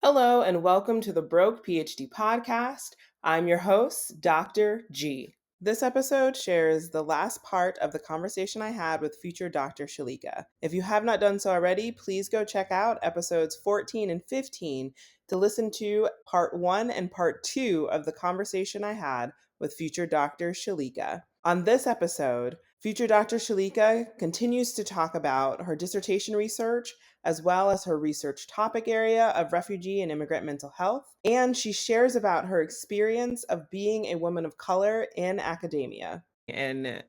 Hello, and welcome to the Broke PhD podcast. I'm your host, Dr. G. This episode shares the last part of the conversation I had with future Dr. Shelika. If you have not done so already, please go check out episodes 14 and 15 to listen to part 1 and part 2 of the conversation I had with future Dr. Shelika. On this episode, future Dr. Shelika continues to talk about her dissertation research as well as her research topic area of refugee and immigrant mental health. And she shares about her experience of being a woman of color in academia. And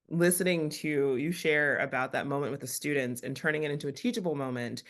listening to you share about that moment with the students and turning it into a teachable moment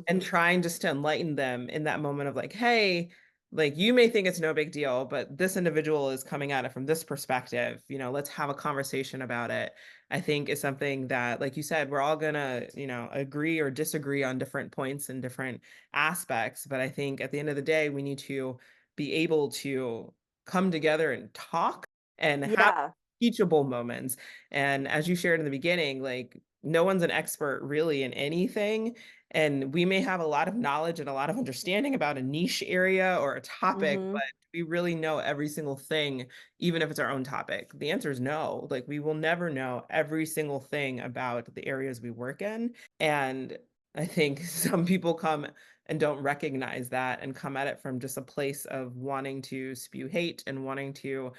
and trying just to enlighten them in that moment of like, hey, like you may think it's no big deal, but this individual is coming at it from this perspective. Let's have a conversation about it. I think is something that, like you said, we're all gonna, agree or disagree on different points and different aspects. But I think at the end of the day, we need to be able to come together and talk and have Yeah. teachable moments. And as you shared in the beginning, like no one's an expert really in anything. And we may have a lot of knowledge and a lot of understanding about a niche area or a topic, Mhm. but we really know every single thing, even if it's our own topic. The answer is no. Like we will never know every single thing about the areas we work in. And I think some people come and don't recognize that and come at it from just a place of wanting to spew hate and wanting to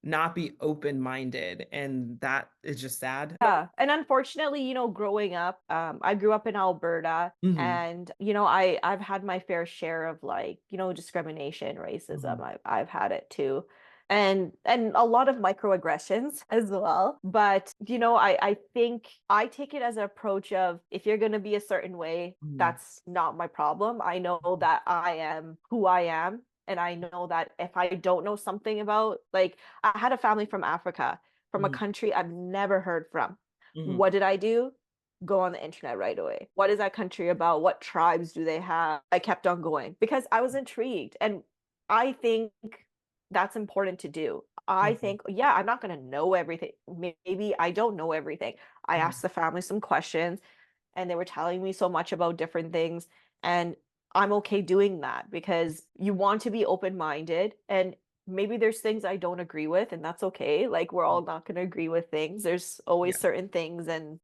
not be open-minded. And that is just sad. Yeah, and unfortunately, growing up, I grew up in Alberta, Mhm, and I've had my fair share of like, discrimination, racism. mhm, I've had it too. And a lot of microaggressions as well. But I think I take it as an approach of if you're gonna be a certain way, mhm, that's not my problem. I know that I am who I am. And I know that if I don't know something about, like, I had a family from Africa, from a mhm, country I've never heard from. mhm. What did I do? Go on the internet right away. What is that country about? What tribes do they have? I kept on going because I was intrigued. And I think that's important to do. I Mhm, think, yeah, I'm not going to know everything. Maybe I don't know everything. I mhm. asked the family some questions and they were telling me so much about different things. And I'm okay doing that because you want to be open minded. And maybe there's things I don't agree with, and that's okay. Like, we're all not going to agree with things. There's always Yeah. certain things, and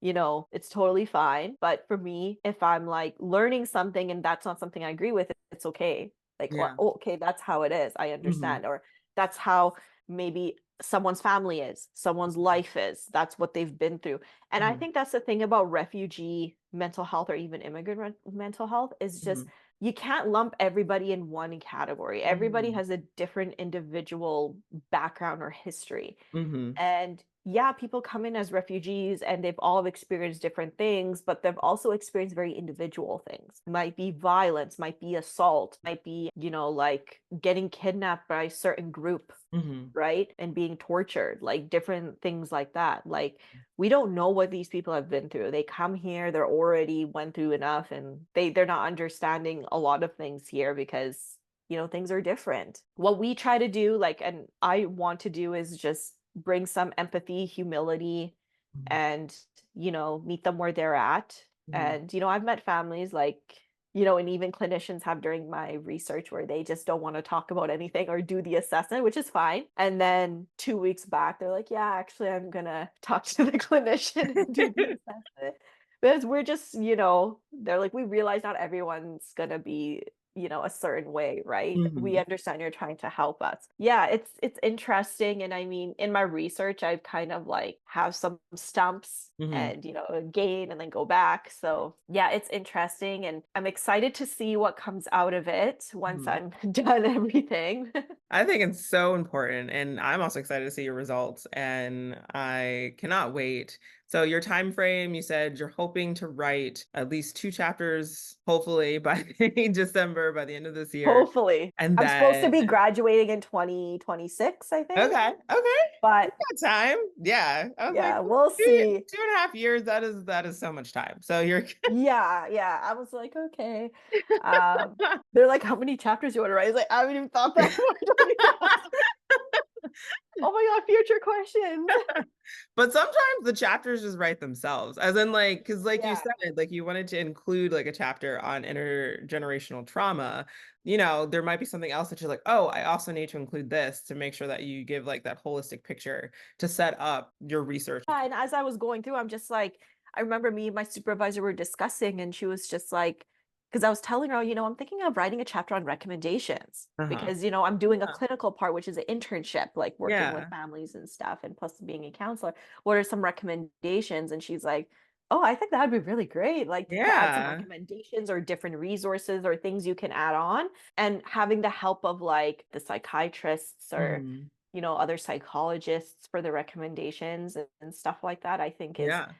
it's totally fine. But for me, if I'm like learning something and that's not something I agree with, it's okay. Like, Yeah. oh, okay, that's how it is. I Mhm, understand. Or that's how maybe someone's family is, someone's life is. That's what they've been through. And I mhm, think that's the thing about refugee mental health or even immigrant mental health is just mhm, you can't lump everybody in one category. Everybody mhm, has a different individual background or history. mhm, And yeah, people come in as refugees and they've all experienced different things, but they've also experienced very individual things. Might be violence, might be assault, might be, like getting kidnapped by a certain group, mhm. right? And being tortured, like different things like that. Like, we don't know what these people have been through. They come here, they're already went through enough, and they're not understanding a lot of things here because things are different. What we try to do, like, and I want to do, is just bring some empathy, humility, Mhm, and meet them where they're at. mhm. And I've met families like, and even clinicians have during my research where they just don't want to talk about anything or do the assessment, which is fine. And then 2 weeks back, they're like, yeah, actually, I'm gonna talk to the clinician and do the assessment. Because we're just, they're like, we realize not everyone's gonna be a certain way, right? We Mhm, understand you're trying to help us. Yeah, it's interesting. And I mean, in my research, I've kind of like have some stumps mhm, and gain and then go back. So yeah, it's interesting, and I'm excited to see what comes out of it once mhm. I'm done everything. I think it's so important, and I'm also excited to see your results, and I cannot wait. So your time frame, you said you're hoping to write at least 2 chapters, hopefully by December, by the end of this year, Hopefully. and I'm supposed to then be graduating in 2026, I think. okay, okay. But You got time. Yeah. I was like, yeah, we'll 2, see. 2.5 years, that is so much time. So you're Yeah, yeah. I was like, okay. Um, they're like, how many chapters you want to write? I was like, I haven't even thought that far. Don't even ask me. Oh my God, future questions. But sometimes the chapters just write themselves, as in like, because like you Yeah. said, like you wanted to include like a chapter on intergenerational trauma. There might be something else that you're like, oh, I also need to include this to make sure that you give like that holistic picture to set up your research. Yeah, and as I was going through, I'm just like, I remember me and my supervisor were discussing, and she was just like, because I was telling her, I'm thinking of writing a chapter on recommendations Uh-huh. because, I'm doing a Yeah. clinical part, which is an internship, like working with Yeah. families and stuff, and plus being a counselor. What are some recommendations? And she's like, oh, I think that would be really great, like to add some Yeah. recommendations or different resources or things you can add on, and having the help of like the psychiatrists or Mhm. other psychologists for the recommendations and stuff like that, Yeah.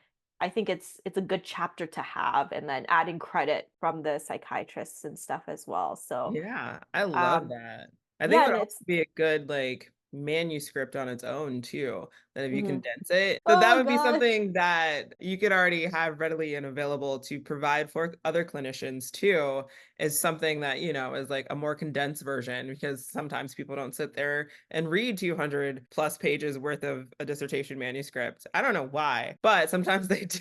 I think it's a good chapter to have, and then adding credit from the psychiatrists and stuff as well. So, Yeah, I love um, that. I think yeah, it would and also it's be a good, like, manuscript on its own too, that if you mhm. condense it, that Oh would be gosh. something that you could already have readily and available to provide for other clinicians too, is something that, is like a more condensed version, because sometimes people don't sit there and read 200 plus pages worth of a dissertation manuscript. I don't know why, but sometimes they do.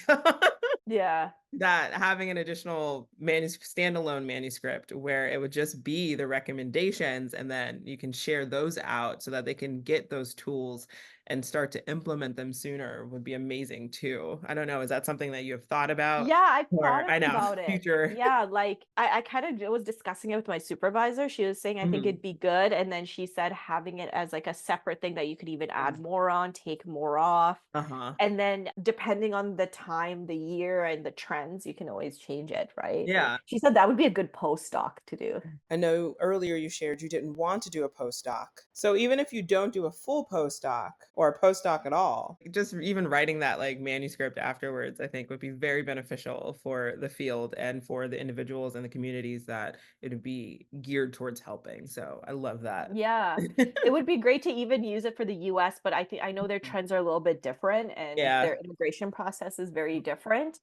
Yeah. That having an additional standalone manuscript where it would just be the recommendations, and then you can share those out so that they can get those tools and start to implement them sooner would be amazing too. I don't know, is that something that you have thought about? Yeah, I Or thought I know, about it. future. Yeah, like I kind of was discussing it with my supervisor. She was saying I think Mhm. it'd be good. And then she said having it as like a separate thing that you could even add more on, take more off. Uh-huh. And then depending on the time, the year, and the trends, you can always change it, right? Yeah. She said that would be a good postdoc to do. I know earlier you shared you didn't want to do a postdoc. So even if you don't do a full postdoc or a postdoc at all, just even writing that like manuscript afterwards, I think would be very beneficial for the field and for the individuals and the communities that it would be geared towards helping. So I love that. Yeah. It would be great to even use it for the US, but I know their trends are a little bit different and Yeah. their immigration process is very different.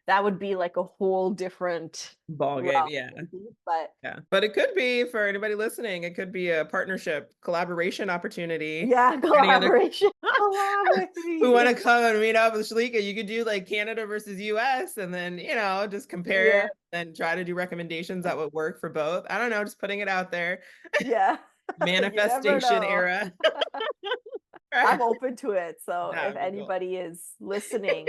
That would be like a whole different Ball game. route Yeah. maybe, but Yeah. But it could be for anybody listening, it could be a partnership, collaboration opportunity. yeah, Any other collaboration. Collab with who want me. to come and meet up with Shalika, you could do like Canada versus US, and then, just compare it Yeah. and try to do recommendations that would work for both. I don't know, just putting it out there. Yeah. You never Manifestation know. era. I'm open to it. So That if would be cool. anybody is listening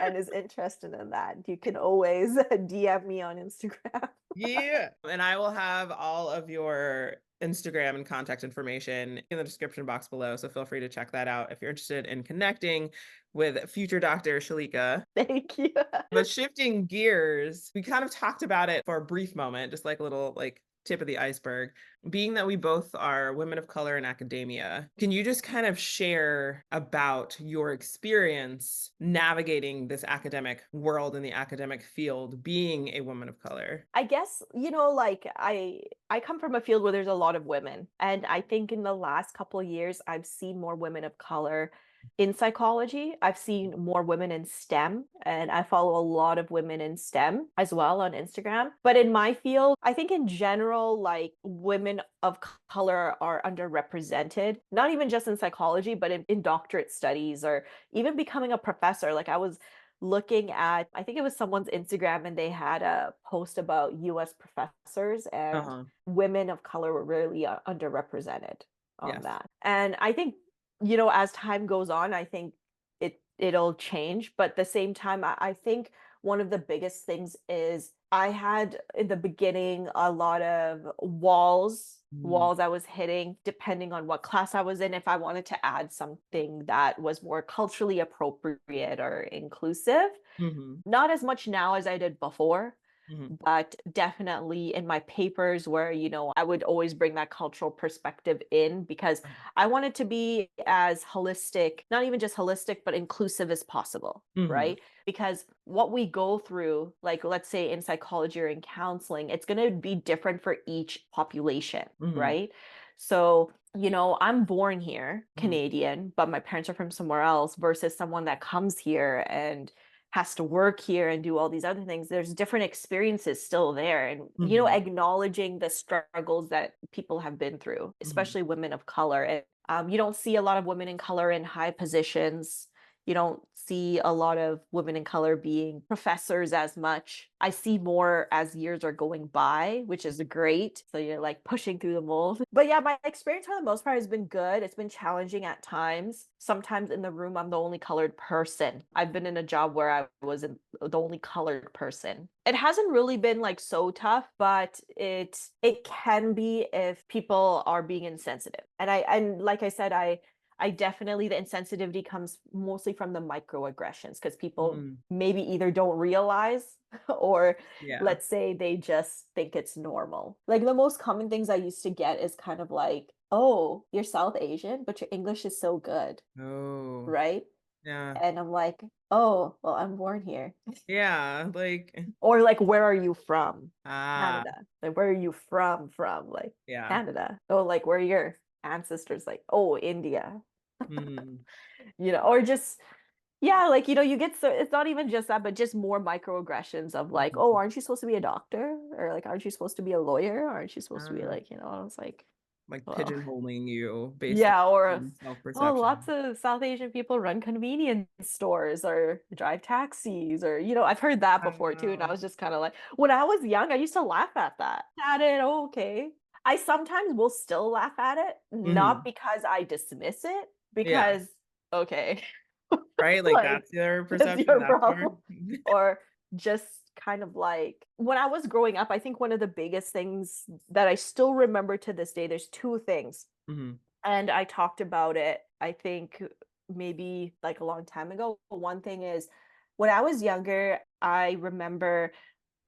and is interested in that, you can always DM me on Instagram. Yeah. And I will have all of your Instagram and contact information in the description box below. So feel free to check that out if you're interested in connecting with future Dr. Shalika. Thank you. But shifting gears, we kind of talked about it for a brief moment, just like a little like tip of the iceberg. Being that we both are women of color in academia, can you just kind of share about your experience navigating this academic world in the academic field, being a woman of color? I guess, like I come from a field where there's a lot of women, and I think in the last couple of years I've seen more women of color in psychology. I've seen more women in STEM, and I follow a lot of women in STEM as well on Instagram. But in my field, I think in general like women of color are underrepresented, not even just in psychology, but in doctorate studies or even becoming a professor. Like I was looking at, I think it was someone's Instagram, and they had a post about US professors, and Uh-huh. women of color were really underrepresented on Yes. that. And I think, as time goes on, I think it'll change. But at the same time, I think one of the biggest things is I had in the beginning a lot of Mm-hmm. walls I was hitting depending on what class I was in. If I wanted to add something that was more culturally appropriate or inclusive, Mm-hmm. not as much now as I did before, Mm-hmm. but definitely in my papers where, I would always bring that cultural perspective in because I wanted to be as holistic, not even just holistic, but inclusive as possible, Mm-hmm. right? Because what we go through, like let's say in psychology or in counseling, it's going to be different for each population, Mm-hmm. right? So, I'm born here, Mm-hmm. Canadian, but my parents are from somewhere else versus someone that comes here and has to work here and do all these other things. There's different experiences still there. And, Mm-hmm. acknowledging the struggles that people have been through, Mm-hmm. especially women of color. And You don't see a lot of women in color in high positions. You don't see a lot of women in color being professors as much. I see more as years are going by, which is great. So you're like pushing through the mold. But yeah, my experience for the most part has been good. It's been challenging at times. Sometimes in the room, I'm the only colored person. I've been in a job where I wasn't the only colored person. It hasn't really been like so tough, but it can be if people are being insensitive. And like I said, I definitely, the insensitivity comes mostly from the microaggressions because people Mm, maybe either don't realize or yeah. let's say they just think it's normal. Like the most common things I used to get is kind of like, oh, you're South Asian, but your English is so good, Oh, right? yeah. And I'm like, oh, well, I'm born here. Yeah. Like, Or like, where are you from? ah, Canada. Like, where are you from? Like, yeah. Canada. Oh, like, where are your ancestors? Like, oh, India. Mm, Or just yeah, like, you get so it's not even just that, but just more microaggressions of like, oh, mhm. aren't you supposed to be a doctor? Or like, aren't you supposed to be a lawyer? Aren't you supposed to be Ah, like, I was like, like well, pigeonholing you based yeah, or on oh, lots self-perception. of South Asian people run convenience stores or drive taxis, or I've heard that before too. And I Wow. was just kind of like, when I was young, I used to laugh at it. Oh, okay. I sometimes will still laugh at it, not Hmm. because I dismiss it, Yeah. because okay. Right? Like Like, that's your that's perception. your That's your problem. Or just kind of like when I was growing up, I think one of the biggest things that I still remember to this day, there's two things. hmm And I talked about it, I think maybe like a long time ago. One thing is when I was younger, I remember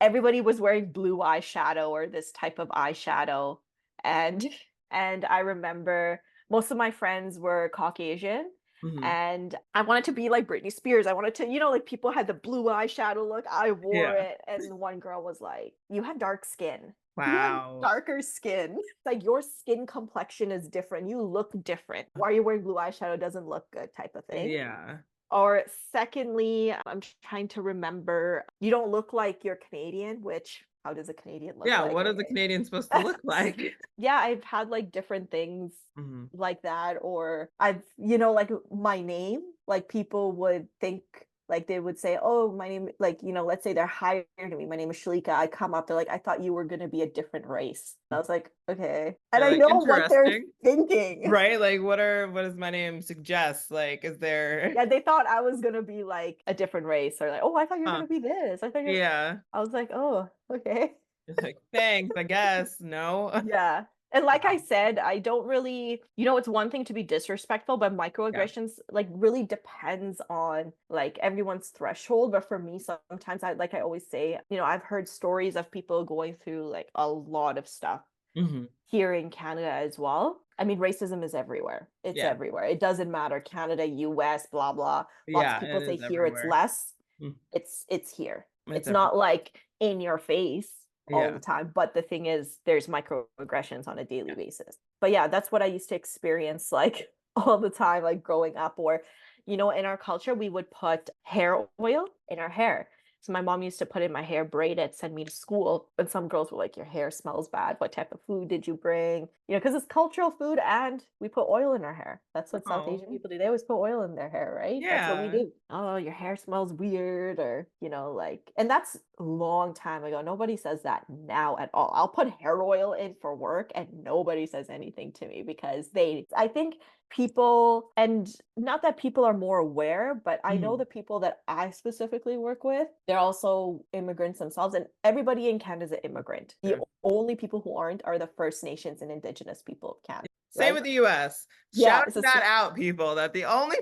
everybody was wearing blue eyeshadow or this type of eyeshadow. And and I remember most of my friends were Caucasian hmm and I wanted to be like Britney Spears. I wanted to, like people had the blue eyeshadow look. I wore Yeah. it. And one girl was like, you have dark skin. You have Wow. darker skin. Like your skin complexion is different. You look different. Why are you wearing blue eyeshadow? Doesn't look good, type of thing. Yeah. Or secondly, I'm trying to remember, you don't look like you're Canadian, which how does a Canadian look Yeah. like? What is a Okay. Canadian supposed to look like? Yeah, I've had like different things hmm like that. Or I've, like my name, like people would think, like they would say, oh, my name, like, let's say they're hiring me. My name is Shelika. I come up, they're like, I thought you were going to be a different race. I was like, okay. And You're I like, know what they're interesting. thinking. Right? Like, what does my name suggest? Like, is there, Yeah, they thought I was gonna be like a different race, or like, oh, I thought you were huh? gonna be this. Yeah. I was like, oh, okay. It's like, thanks, I guess. No. Yeah. And like I Wow. said, I don't really, it's one thing to be disrespectful, but Yeah. microaggressions like really depends on like everyone's threshold. But for me, sometimes I always say, I've heard stories of people going through like a lot of stuff hmm here in Canada as well. I mean, racism is everywhere. It's Yeah. everywhere. It doesn't matter, Canada, US, blah blah. Lots of Yeah. people It say is here it's everywhere. less. Mm, It's here. It's It's everywhere. not like in your face all the Yeah. time, but the thing is there's microaggressions on a daily basis. But yeah, that's what I used to experience like all the time, like growing up. Or in our culture we would put hair oil in our hair. So my mom used to put in my hair, braid it, send me to school. And some girls were like, your hair smells bad. What type of food did you bring? Because it's cultural food and we put oil in our hair. That's what South Asian Oh, people do. They always put oil in their hair, right? That's what we yeah. do. Oh, your hair smells weird, or, like, and that's a long time ago. Nobody says that now at all. I'll put hair oil in for work and nobody says anything to me because I think people, and not that people are more aware, but I know hmm the people that I specifically work with, they're also immigrants themselves, and everybody in Canada is an immigrant. The Yeah. only people who aren't are the First Nations and Indigenous people of Canada, Same right? with the US. Yeah, Shout it's a that out, people, that the only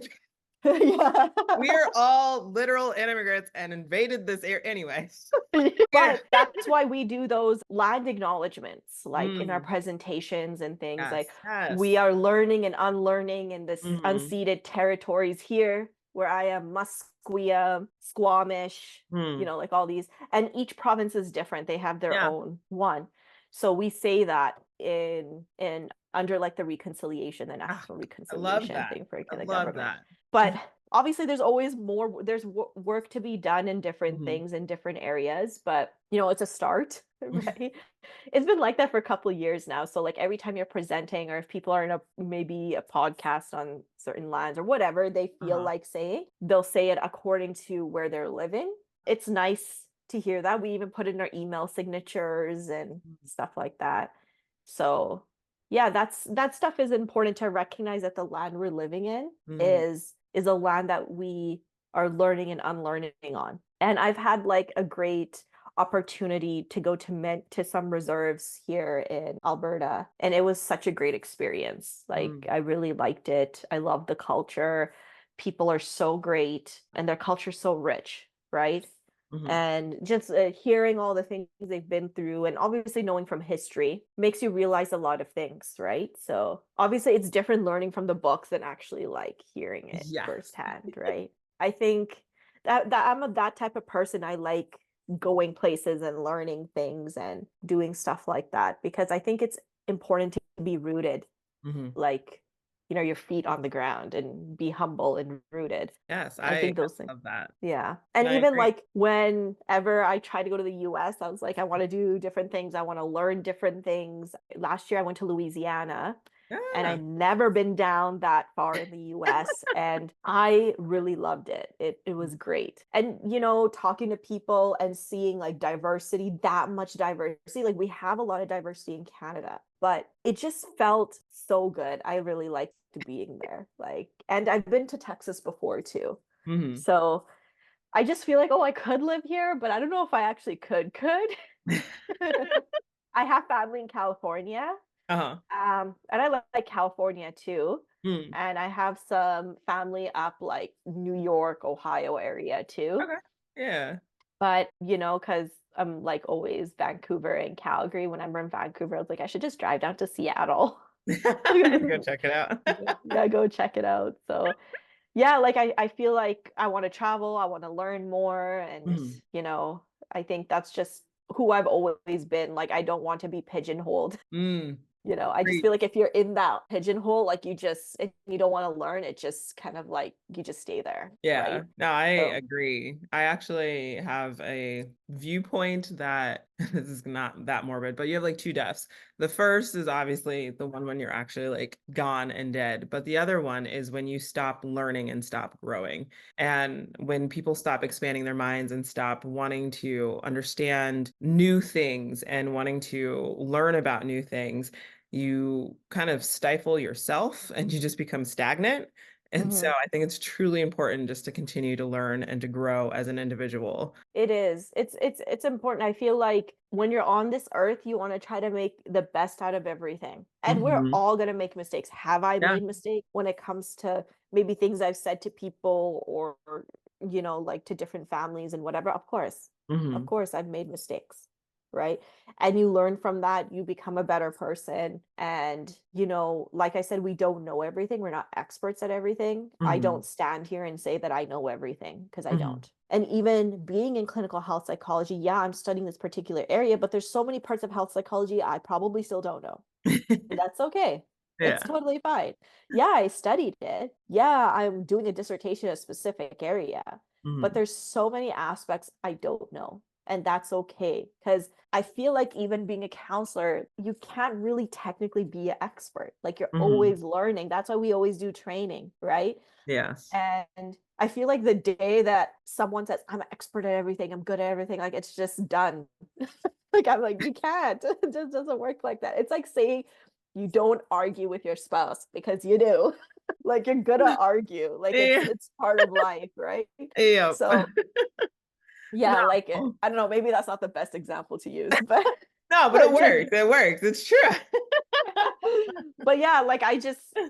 yeah. we are all literal immigrants and invaded this area anyway. Yeah. But that's why we do those land acknowledgements, like in our Mm, presentations and things. Like yes. Yes. we are learning and unlearning in this hmm unceded territories here, where I am Musqueam, Squamish, Hmm. like all these. And each province is different. They have their Yeah. own one. So we say that in under like the reconciliation, the Ah, national I love reconciliation that. thing for I the love government. that. But obviously there's always more, there's work to be done in different hmm things in different areas, but it's a start. Right. It's been like that for a couple of years now. So like every time you're presenting or if people are in a maybe a podcast on certain lands or whatever they feel Uh-huh. like saying, they'll say it according to where they're living. It's nice to hear that. We even put in our email signatures and stuff like that. So yeah, that stuff is important to recognize that the land we're living in Mm-hmm. is a land that we are learning and unlearning on. And I've had like a great opportunity to go to some reserves here in Alberta, and it was such a great experience. Like Mm-hmm. I really liked it. I love the culture. People are so great and their culture's so rich, right? Mm-hmm. And just hearing all the things they've been through and obviously knowing from history makes you realize a lot of things, right? So obviously it's different learning from the books than actually like hearing it Yeah. firsthand, right? I think that that type of person. I like going places and learning things and doing stuff like that because I think it's important to be rooted, Mm-hmm. like, your feet on the ground and be humble and rooted. Yes, I I think those things. love that. Yeah. And I even agree. like whenever I try to go to the US, I was like, I want to do different things. I want to learn different things. Last year I went to Louisiana and I Yeah. never been down that far in the US and I really loved it. It was great. And talking to people and seeing like diversity, that much diversity, like we have a lot of diversity in Canada, but it just felt so good. I really liked being there. Like, and I've been to Texas before too. Mm-hmm. So I just feel like, oh, I could live here, but I don't know if I actually could. I have family in California. Uh-huh. And I like California too. Mm. And I have some family up like New York, Ohio area too. Okay. Yeah. But, because I'm like always Vancouver and Calgary. When I'm in Vancouver, I was like, I should just drive down to Seattle. Go check it out. Yeah, go check it out. So yeah, like I feel like I want to travel, I want to learn more. And, Mhm. I think that's just who I've always been. Like I don't want to be pigeonholed. Mm. I just feel Great. like if you're in that pigeonhole, like if you don't want to learn, it just kind of like you just stay there, Yeah, right? no, I So agree. I actually have a viewpoint that this is not that morbid, but you have like two deaths. The first is obviously the one when you're actually like gone and dead, but the other one is when you stop learning and stop growing. And when people stop expanding their minds and stop wanting to understand new things and wanting to learn about new things, you kind of stifle yourself and you just become stagnant. And so mhm. I think it's truly important just to continue to learn and to grow as an individual. It is. It's important. I feel like when you're on this earth, you want to try to make the best out of everything. And we're Hmm. all gonna make mistakes. Have I Yeah. made mistakes when it comes to maybe things I've said to people or like to different families and whatever? Of course. Of Hmm. course I've made mistakes, right? And you learn from that, you become a better person. And, like I said, we don't know everything. We're not experts at everything. I Hmm. don't stand here and say that I know everything because I Hmm. don't. And even being in clinical health psychology, yeah, I'm studying this particular area, but there's so many parts of health psychology I probably still don't know. And that's okay. It's Yeah. totally fine. Yeah, I studied it. Yeah, I'm doing a dissertation in a specific area, but Hmm. there's so many aspects I don't know. And that's okay. Because I feel like even being a counselor, you can't really technically be an expert. Like you're Hmm. always learning. That's why we always do training, right? Yes. And I feel like the day that someone says, I'm an expert at everything, I'm good at everything, like it's just done. Like I'm like, you can't. It just doesn't work like that. It's like saying you don't argue with your spouse because you do. Like you're gonna argue. Like it's Yeah. it's part of life, right? Yep. So yeah, like No. I don't know, maybe that's not the best example to use, but No, but it but just works. It works. It's true. but yeah, like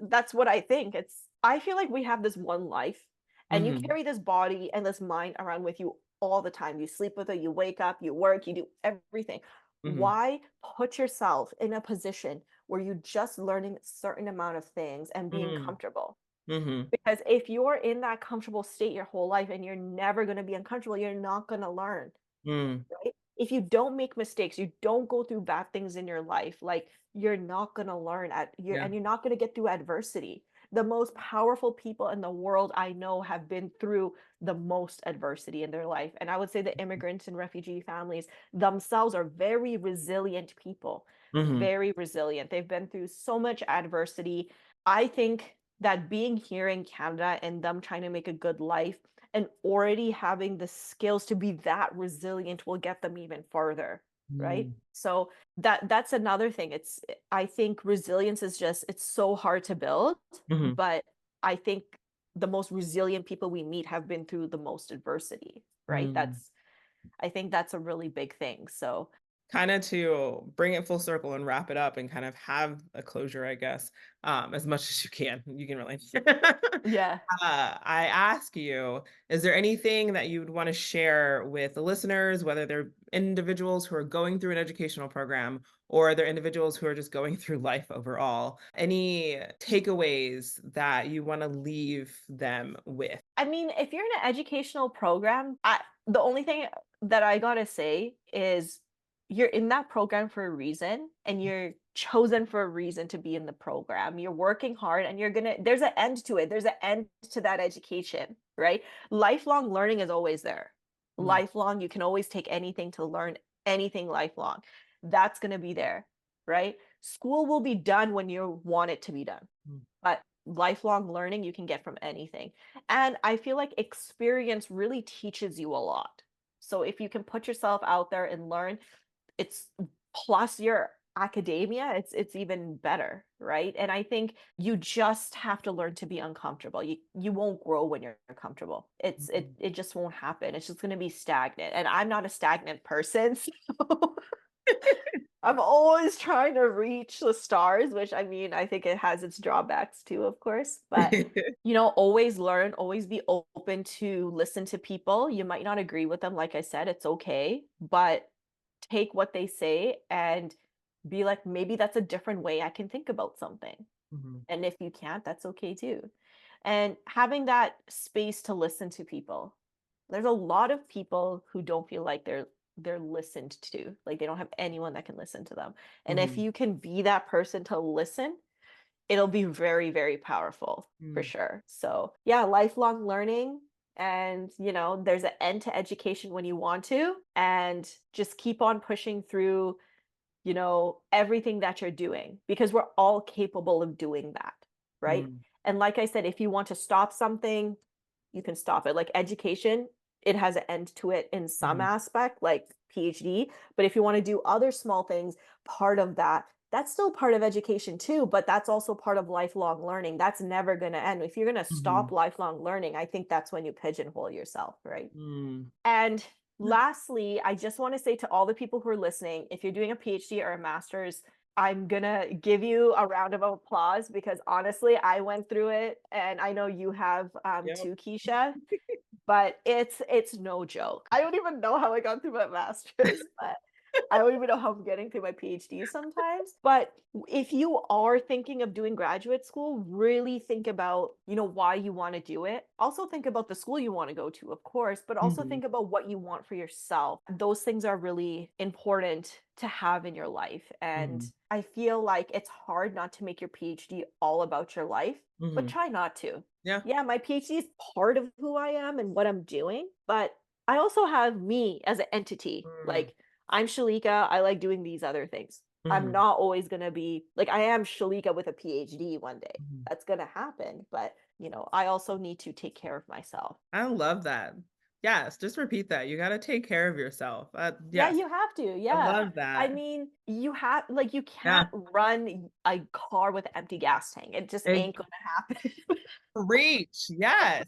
that's what I think. I feel like we have this one life and you Hmm. carry this body and this mind around with you all the time. You sleep with it, you wake up, you work, you do everything. Hmm. Why put yourself in a position where you're just learning a certain amount of things and being Hmm. comfortable? Hmm. Because if you're in that comfortable state your whole life and you're never going to be uncomfortable, you're not going to learn, Hmm. right? If you don't make mistakes, you don't go through bad things in your life, like you're not going to learn and Yeah. you're not going to get through adversity The most powerful people in the world I know have been through the most adversity in their life. And I would say the immigrants and refugee families themselves are very resilient people, Hmm. very resilient. They've been through so much adversity. I think that being here in Canada and them trying to make a good life and already having the skills to be that resilient will get them even further, right? So that's another thing. I think resilience is just it's so hard to build, Hmm. but I think the most resilient people we meet have been through the most adversity, right? I think that's a really big thing. So, Kind of to bring it full circle and wrap it up and kind of have a closure, I guess, as much as you can. You can really. yeah. I ask you, is there anything that you would want to share with the listeners, whether they're individuals who are going through an educational program or they're individuals who are just going through life overall? Any takeaways that you want to leave them with? I mean, if you're in an educational program, the only thing that I gotta say is you're in that program for a reason and you're chosen for a reason to be in the program. You're working hard and there's an end to it. There's an end to that education, right? Lifelong learning is always there. Mm, Lifelong, you can always take anything to learn anything lifelong. That's gonna be there, right? School will be done when you want it to be done. mm, But lifelong learning you can get from anything. And I feel like experience really teaches you a lot. So if you can put yourself out there and learn, it's plus your academia, it's even better, right? And I think you just have to learn to be uncomfortable. You won't grow when you're comfortable. mm. It just won't happen. It's just going to be stagnant. And I'm not a stagnant person. So I'm always trying to reach the stars, which I mean, I think it has its drawbacks too, of course. But, always learn, always be open to listen to people. You might not agree with them. Like I said, it's okay. But take what they say and be like, maybe that's a different way I can think about something. Mhm, And if you can't, that's okay too. And having that space to listen to people. There's a lot of people who don't feel like they're listened to. Like they don't have anyone that can listen to them. And if mhm, you can be that person to listen, it'll be very, very powerful for mm, sure. So, yeah, lifelong learning and, there's an end to education when you want to and just keep on pushing through everything that you're doing because we're all capable of doing that, right? mm, And like I said, if you want to stop something, you can stop it. Like education, it has an end to it in some mhm, aspect, like PhD. But if you want to do other small things, part of that, that's still part of education too, but that's also part of lifelong learning. That's never going to end. If you're going to stop mhm, lifelong learning, I think that's when you pigeonhole yourself, right? mm. And lastly, I just want to say to all the people who are listening, if you're doing a PhD or a master's, I'm gonna give you a round of applause because honestly, I went through it, and I know you have Yep. too, Keisha. But it's no joke. I don't even know how I got through my master's, but I don't even know how I'm getting through my PhD sometimes. But if you are thinking of doing graduate school, really think about, why you want to do it. Also think about the school you want to go to, of course, but also Mhm, think about what you want for yourself. Those things are really important to have in your life. And mhm, I feel like it's hard not to make your PhD all about your life, but mhm. try not to. Yeah. Yeah, my PhD is part of who I am and what I'm doing, but I also have me as an entity. Mm, Like, I'm Shelika, I like doing these other things. I'm mhm, not always going to be like I am Shelika with a PhD one day. mhm. That's going to happen, but I also need to take care of myself. I love that. Yes, just repeat that. You gotta take care of yourself. Yeah, Yes, you have to. I Yeah. love I that. mean, you Yeah. can't run a car with an empty gas tank. It just Ex ain't going to happen. Preach. Yes.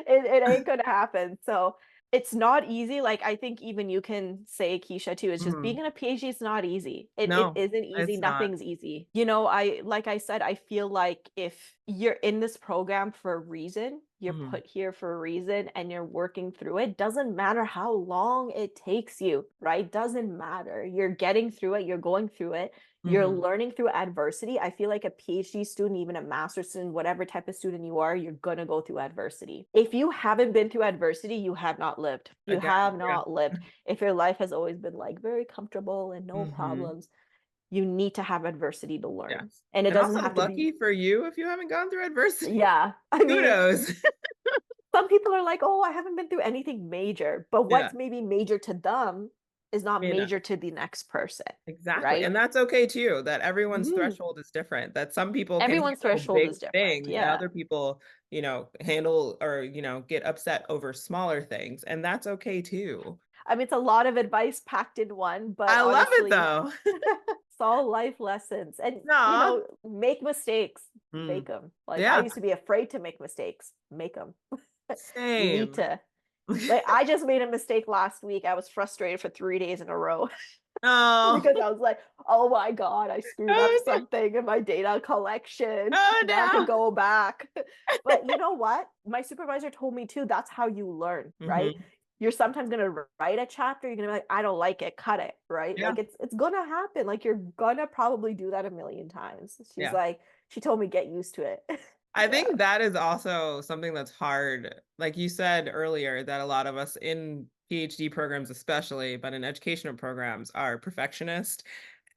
It ain't gonna happen. So it's not easy. Like I think even you can say, Keisha, too, it's just being Mhm. in a PhD is not easy. It No, isn't easy. it's not. Nothing's easy. I like I said, I feel like if you're in this program for a reason, you're Mhm, put here for a reason and you're working through it, doesn't matter how long it takes you, right? Doesn't matter. You're getting through it, you're going through it. You're mhm, learning through adversity. I feel like a PhD student, even a master's student, whatever type of student you are, you're going to go through adversity. If you haven't been through adversity, you have not lived. You again, have yeah. not lived. If your life has always been like very comfortable and no Mhm, problems, you need to have adversity to learn. Yes. And it And doesn't also have to be, lucky for you if you haven't gone through adversity. yeah. I mean, Kudos. some people are like, oh, I haven't been through anything major, but Yeah. what's maybe major to them is not You know, major to the next person, exactly. right? And that's okay too, that everyone's Mhm. threshold is different, that some people can Everyone's handle threshold big is different. things and Yeah. other people, handle or, get upset over smaller things. And that's okay too. I mean, it's a lot of advice packed in one, but I love it honestly, though. it's all life lessons. And, Aw. make mistakes, Mm. make them. Like, I Yeah. used to be afraid to make mistakes, make them. You need Same. to. Like, I just made a mistake last week. I was frustrated for 3 days in a row Oh. because I was like, oh my God, I screwed up Oh no. something in my data collection. Oh Now I have to no. go back. But you know what? My supervisor told me too, that's how you learn, right? Hmm. You're sometimes gonna write a chapter, you're gonna be like, I don't like it, cut it, right? Yeah. Like it's gonna happen. Like you're gonna probably do that a million times. Yeah. She told me get used to it. I Yeah. think that is also something that's hard. Like you said earlier, that a lot of us in PhD programs, especially, but in educational programs, are perfectionist.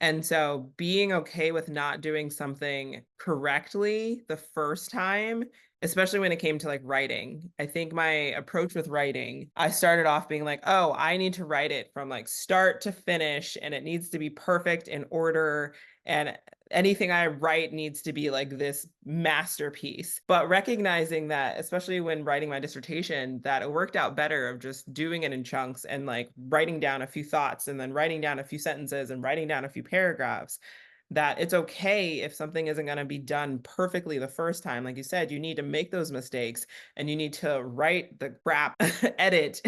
And so being okay with not doing something correctly the first time, especially when it came to like writing. I think my approach with writing, I started off being like, oh, I need to write it from like start to finish and it needs to be perfect in order. And anything I write needs to be like this masterpiece. But recognizing that, especially when writing my dissertation, that it worked out better of just doing it in chunks and like writing down a few thoughts and then writing down a few sentences and writing down a few paragraphs. That it's okay if something isn't going to be done perfectly the first time. Like you said, you need to make those mistakes and you need to write the crap, edit,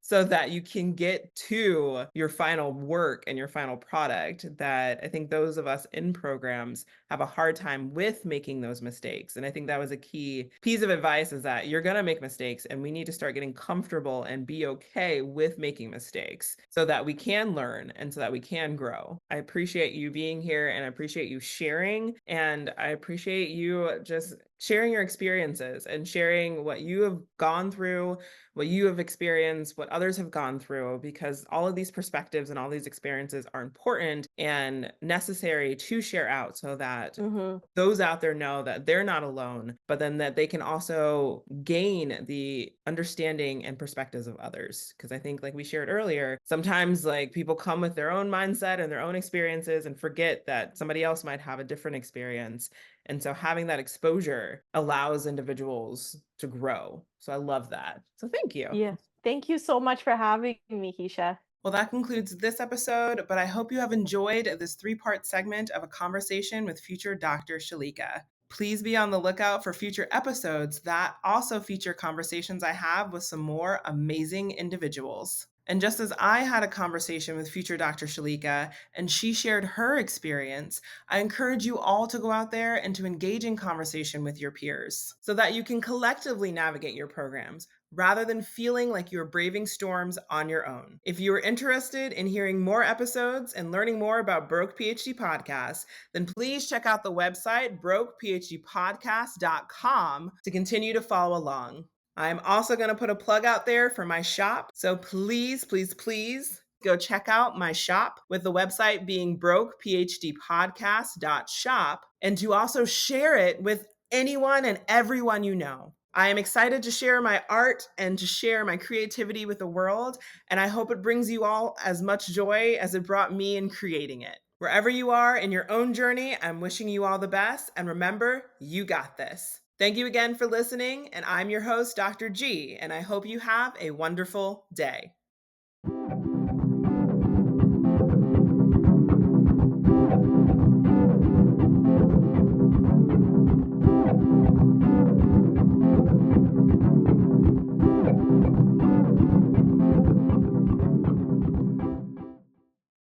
so that you can get to your final work and your final product. That I think those of us in programs have a hard time with making those mistakes. And I think that was a key piece of advice, is that you're going to make mistakes and we need to start getting comfortable and be okay with making mistakes so that we can learn and so that we can grow. I appreciate you being here and I appreciate you sharing, and I appreciate you just sharing your experiences and sharing what you have gone through, what you have experienced, what others have gone through, because all of these perspectives and all these experiences are important and necessary to share out so that Hmm. those out there know that they're not alone, but then that they can also gain the understanding and perspectives of others. Because I think, like we shared earlier, sometimes like people come with their own mindset and their own experiences and forget that somebody else might have a different experience. And so having that exposure allows individuals to grow. So I love that. So thank you. Yeah. Thank you so much for having me, Keisha. Well, that concludes this episode, but I hope you have enjoyed this 3-part segment of a conversation with future Dr. Shelika. Please be on the lookout for future episodes that also feature conversations I have with some more amazing individuals. And just as I had a conversation with future Dr. Shelika and she shared her experience, I encourage you all to go out there and to engage in conversation with your peers so that you can collectively navigate your programs rather than feeling like you're braving storms on your own. If you are interested in hearing more episodes and learning more about Broke PhD Podcast, then please check out the website brokephdpodcast.shop to continue to follow along. I'm also going to put a plug out there for my shop, so please, please, please go check out my shop, with the website being brokephdpodcast.shop, and to also share it with anyone and everyone you know. I am excited to share my art and to share my creativity with the world, and I hope it brings you all as much joy as it brought me in creating it. Wherever you are in your own journey, I'm wishing you all the best, and remember, you got this. Thank you again for listening, and I'm your host, Dr. G, and I hope you have a wonderful day.